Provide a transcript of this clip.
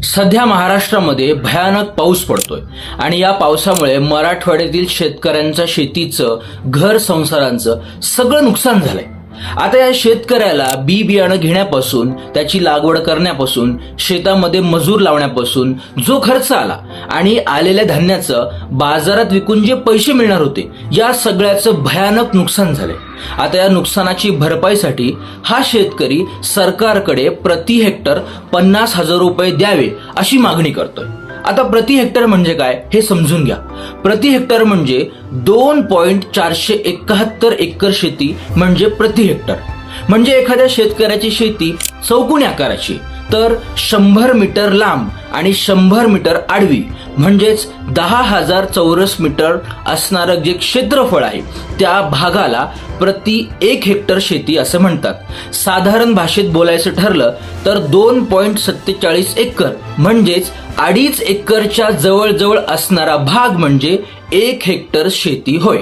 सध्या महाराष्ट्रामध्ये भयानक पाऊस पडतोय आणि या पावसामुळे मराठवाड्यातील शेतकऱ्यांचं शेतीचं, घर संसारांचं सगळं नुकसान झालंय। आता या शेतकऱ्याला बी बियाणं घेण्यापासून, त्याची लागवड करण्यापासून, शेतामध्ये मजूर लावण्यापासून जो खर्च आला आणि आलेल्या धान्याचं बाजारात विकून जे पैसे मिळणार होते, या सगळ्याचं भयानक नुकसान झालंय। आता या नुकसानाची भरपाईसाठी हा शेतकरी सरकारकडे प्रति हेक्टर 50,000 रुपये द्यावे अशी मागणी करतोय। आता प्रति हेक्टर म्हणजे काय हे समजून घ्या। प्रति हेक्टर म्हणजे 2.471 एकर शेती म्हणजे प्रति हेक्टर। म्हणजे एखाद्या शेतकऱ्याची शेती चौकोनी आकाराची, तर 100 मीटर लांब आणि 100 मीटर आडवी म्हणजेच 10,000 चौरस मीटर असणारं जे क्षेत्रफळ आहे, त्या भागाला प्रति 1 हेक्टर शेती असं म्हणतात। साधारण भाषेत बोलायचं ठरलं तर 2.47 एकर म्हणजेच 2.5 एकरच्या जवळजवळ असणारा भाग म्हणजे 1 हेक्टर शेती होय।